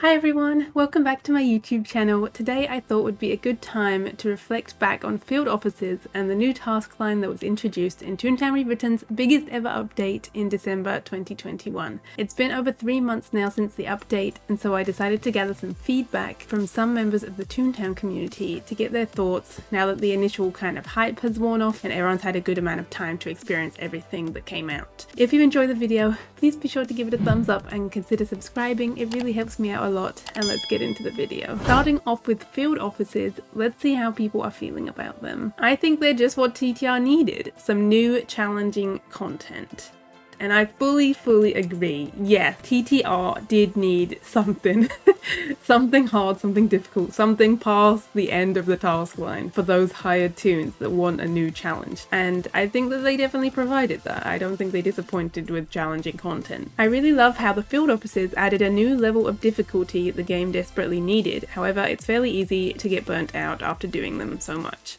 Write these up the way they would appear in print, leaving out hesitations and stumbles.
Hi everyone, welcome back to my YouTube channel. Today I thought would be a good time to reflect back on field offices and the new task line that was introduced in TOONTOWN REWRITTEN's biggest ever update in December 2021. It's been over 3 months now since the update, and so I decided to gather some feedback from some members of the Toontown community to get their thoughts now that the initial kind of hype has worn off and everyone's had a good amount of time to experience everything that came out. If you enjoy the video, please be sure to give it a thumbs up and consider subscribing. It really helps me out a lot, and let's get into the video. Starting off with field offices, let's see how people are feeling about them. I think they're just what TTR needed, some new challenging content. And I fully agree. Yes, TTR did need something. Something hard, something difficult, something past the end of the task line for those hired toons that want a new challenge. And I think that they definitely provided that. I don't think they disappointed with challenging content. I really love how the field officers added a new level of difficulty the game desperately needed. However, it's fairly easy to get burnt out after doing them so much.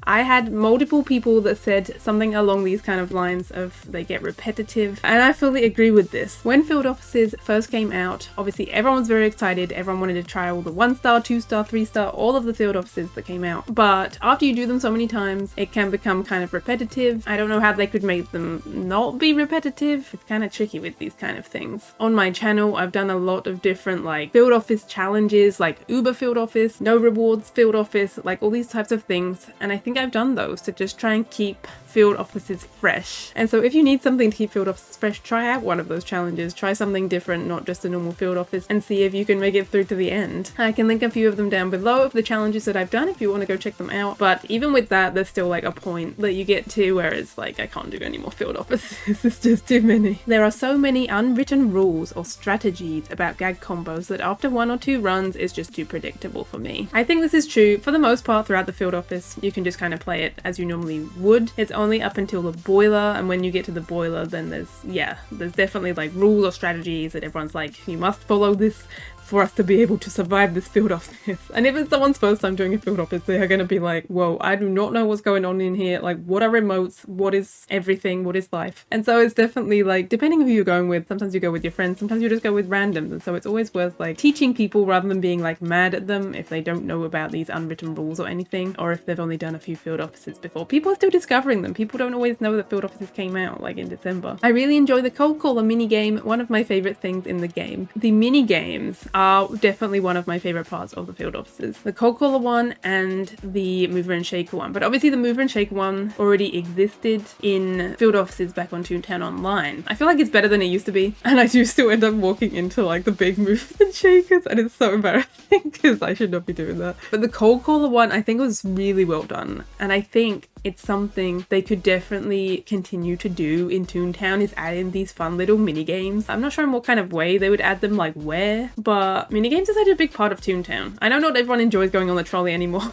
I had multiple people that said something along these kind of lines of they get repetitive, and I fully agree with this. When field offices first came out, obviously everyone was very excited, everyone wanted to try all the 1-star, 2-star, 3-star, all of the field offices that came out. But after you do them so many times, it can become kind of repetitive. I don't know how they could make them not be repetitive. It's kind of tricky with these kind of things. On my channel, I've done a lot of different like field office challenges, like Uber field office, no rewards field office, like all these types of things, and I think I've done those to just try and keep field offices fresh. And so if you need something to keep field offices fresh, try out one of those challenges. Try something different, not just a normal field office, and see if you can make it through to the end. I can link a few of them down below of the challenges that I've done if you want to go check them out. But even with that, there's still like a point that you get to where it's like, I can't do any more field offices. It's just too many. There are so many unwritten rules or strategies about gag combos that after 1 or 2 runs is just too predictable for me. I think this is true for the most part throughout the field office. You can just kind of play it as you normally would. It's only up until the boiler, and when you get to the boiler, then there's definitely like rules or strategies that everyone's like, you must follow this for us to be able to survive this field office. And if it's someone's first time doing a field office, they are going to be like, whoa, I do not know what's going on in here. Like, what are remotes? What is everything? What is life? And so it's definitely like, depending on who you're going with, sometimes you go with your friends, sometimes you just go with randoms. And so it's always worth like teaching people rather than being like mad at them if they don't know about these unwritten rules or anything, or if they've only done a few field offices before. People are still discovering them. People don't always know that field offices came out like in December. I really enjoy the cold caller minigame, one of my favorite things in the game. The minigames are definitely one of my favorite parts of the field offices. The cold caller one and the mover and shaker one. But obviously the mover and shaker one already existed in field offices back on Toontown Online. I feel like it's better than it used to be, and I do still end up walking into like the big movers and shakers, and it's so embarrassing because I should not be doing that. But the cold caller one I think was really well done, and I think it's something they could definitely continue to do in Toontown, is add in these fun little mini games. I'm not sure in what kind of way they would add them, like where, but mini games is like a big part of Toontown. I know not everyone enjoys going on the trolley anymore.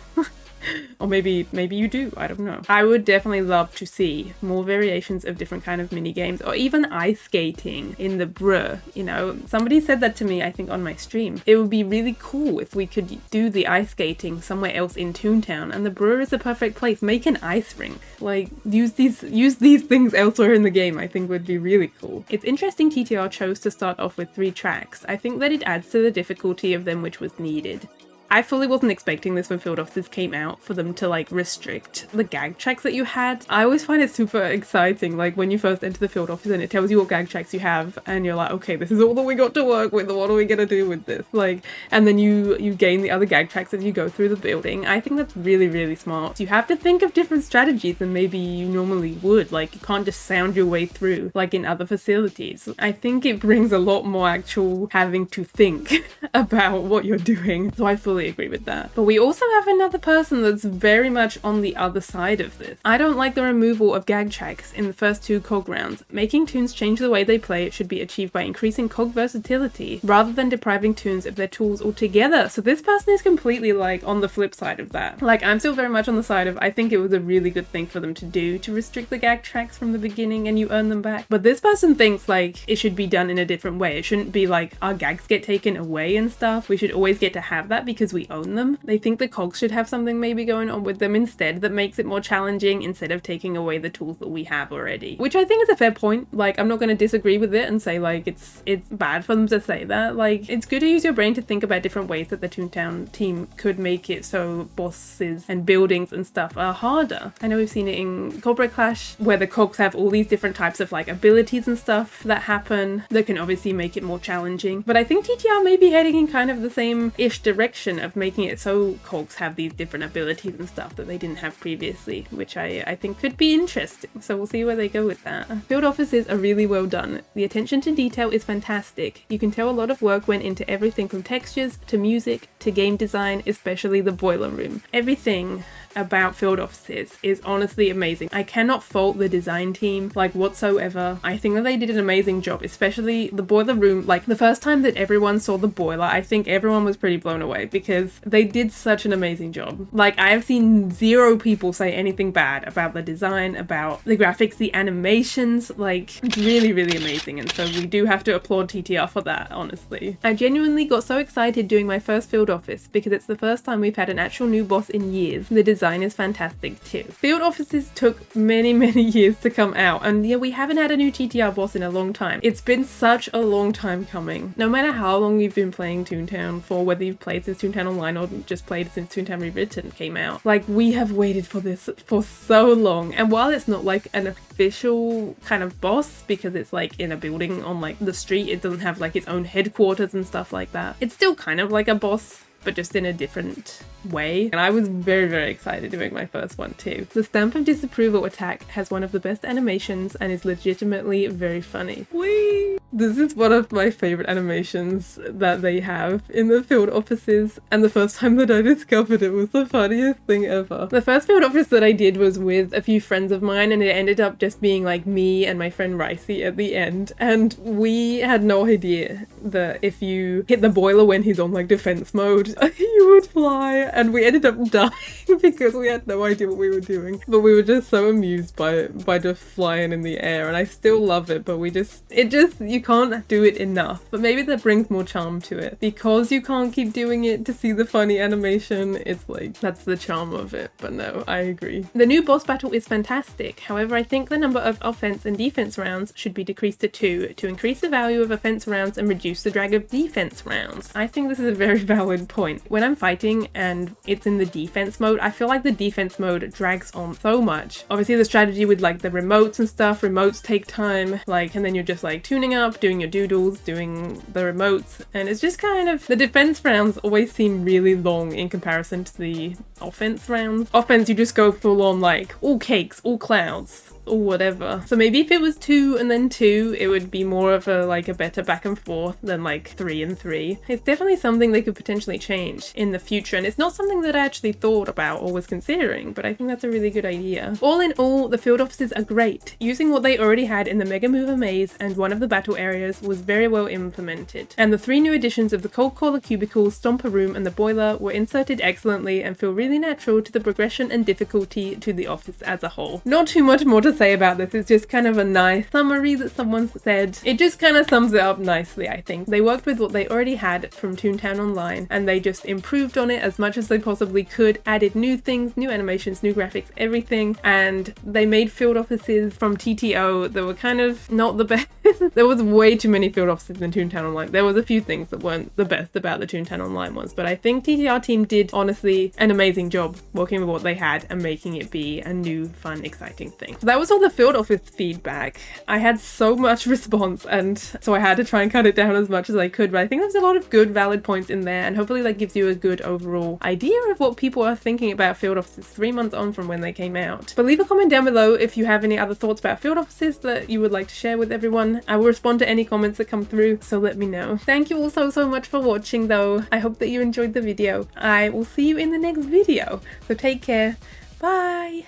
Or maybe you do, I don't know. I would definitely love to see more variations of different kind of mini games, or even ice skating in the Bruh. You know, somebody said that to me, I think on my stream. It would be really cool if we could do the ice skating somewhere else in Toontown, and the Bruh is the perfect place. Make an ice rink. Like, use these things elsewhere in the game, I think would be really cool. It's interesting TTR chose to start off with 3 tracks. I think that it adds to the difficulty of them, which was needed. I fully wasn't expecting this when field offices came out, for them to like restrict the gag tracks that you had. I always find it super exciting, like when you first enter the field office and it tells you what gag tracks you have, and you're like, okay, this is all that we got to work with, what are we gonna do with this? Like, and then you gain the other gag tracks as you go through the building. I think that's really smart. You have to think of different strategies than maybe you normally would. Like, you can't just sound your way through like in other facilities. I think it brings a lot more actual having to think about what you're doing. So I fully agree with that. But we also have another person that's very much on the other side of this. I don't like the removal of gag tracks in the first 2 cog rounds. Making toons change the way they play should be achieved by increasing cog versatility rather than depriving toons of their tools altogether. So this person is completely like on the flip side of that. Like, I'm still very much on the side of, I think it was a really good thing for them to do, to restrict the gag tracks from the beginning and you earn them back. But this person thinks like it should be done in a different way. It shouldn't be like our gags get taken away and stuff. We should always get to have that because because we own them. They think the cogs should have something maybe going on with them instead that makes it more challenging instead of taking away the tools that we have already. Which I think is a fair point. Like, I'm not going to disagree with it and say like it's bad for them to say that. Like, it's good to use your brain to think about different ways that the Toontown team could make it so bosses and buildings and stuff are harder. I know we've seen it in Corporate Clash where the cogs have all these different types of like abilities and stuff that happen that can obviously make it more challenging. But I think TTR may be heading in kind of the same-ish direction of making it so cogs have these different abilities and stuff that they didn't have previously, which I think could be interesting. So we'll see where they go with that. Field offices are really well done. The attention to detail is fantastic. You can tell a lot of work went into everything from textures to music to game design, especially the boiler room. Everything about field offices is honestly amazing. I cannot fault the design team like whatsoever. I think that they did an amazing job, especially the boiler room. Like, the first time that everyone saw the boiler, I think everyone was pretty blown away because they did such an amazing job. Like, I have seen zero people say anything bad about the design, about the graphics, the animations. Like, it's really, really amazing, and so we do have to applaud TTR for that, honestly. I genuinely got so excited doing my first field office because it's the first time we've had an actual new boss in years. The design is fantastic too. Field offices took many years to come out, and yeah, we haven't had a new TTR boss in a long time. It's been such a long time coming. No matter how long you've been playing Toontown for, whether you've played since Toontown Online or just played since Toontown Rewritten came out, like, we have waited for this for so long. And while it's not like an official kind of boss because it's like in a building on like the street, it doesn't have like its own headquarters and stuff like that, it's still kind of like a boss, but just in a different way. And I was very excited doing my first one too. The Stamp of Disapproval attack has one of the best animations and is legitimately very funny. Whee! This is one of my favorite animations that they have in the field offices, and the first time that I discovered it was the funniest thing ever. The first field office that I did was with a few friends of mine, and it ended up just being like me and my friend Ricey at the end, and we had no idea that if you hit the boiler when he's on like defense mode, you would fly, and we ended up dying because we had no idea what we were doing. But we were just so amused by just flying in the air, and I still love it, but you can't do it enough. But maybe that brings more charm to it. Because you can't keep doing it to see the funny animation, it's like, that's the charm of it. But no, I agree. The new boss battle is fantastic. However, I think the number of offense and defense rounds should be decreased to 2 to increase the value of offense rounds and reduce the drag of defense rounds. I think this is a very valid point. When I'm fighting and it's in the defense mode, I feel like the defense mode drags on so much. Obviously the strategy with like the remotes and stuff, remotes take time, like, and then you're just like tuning up, doing your doodles, doing the remotes, and it's just kind of, the defense rounds always seem really long in comparison to the offense rounds. Offense, you just go full on like all cakes, all clouds, or whatever. So maybe if it was 2 and then 2, it would be more of a like a better back and forth than like 3 and 3. It's definitely something they could potentially change in the future, and it's not something that I actually thought about or was considering, but I think that's a really good idea. All in all, the field offices are great. Using what they already had in the Mega Mover Maze and one of the battle areas was very well implemented, and the 3 new additions of the Cold Caller Cubicle, Stomper Room and the Boiler were inserted excellently and feel really natural to the progression and difficulty to the office as a whole. Not too much more to say about this. It's just kind of a nice summary that someone said. It just kind of sums it up nicely, I think. They worked with what they already had from Toontown Online, and they just improved on it as much as they possibly could, added new things, new animations, new graphics, everything, and they made field offices from TTO that were kind of not the best. There was way too many field offices in Toontown Online. There was a few things that weren't the best about the Toontown Online ones, but I think TTR team did honestly an amazing job working with what they had and making it be a new, fun, exciting thing. So that was all the field office feedback. I had so much response, and so I had to try and cut it down as much as I could, but I think there's a lot of good valid points in there, and hopefully that gives you a good overall idea of what people are thinking about field offices 3 months on from when they came out. But leave a comment down below if you have any other thoughts about field offices that you would like to share with everyone. I will respond to any comments that come through, so let me know. Thank you all so much for watching though. I hope that you enjoyed the video. I will see you in the next video, so take care. Bye!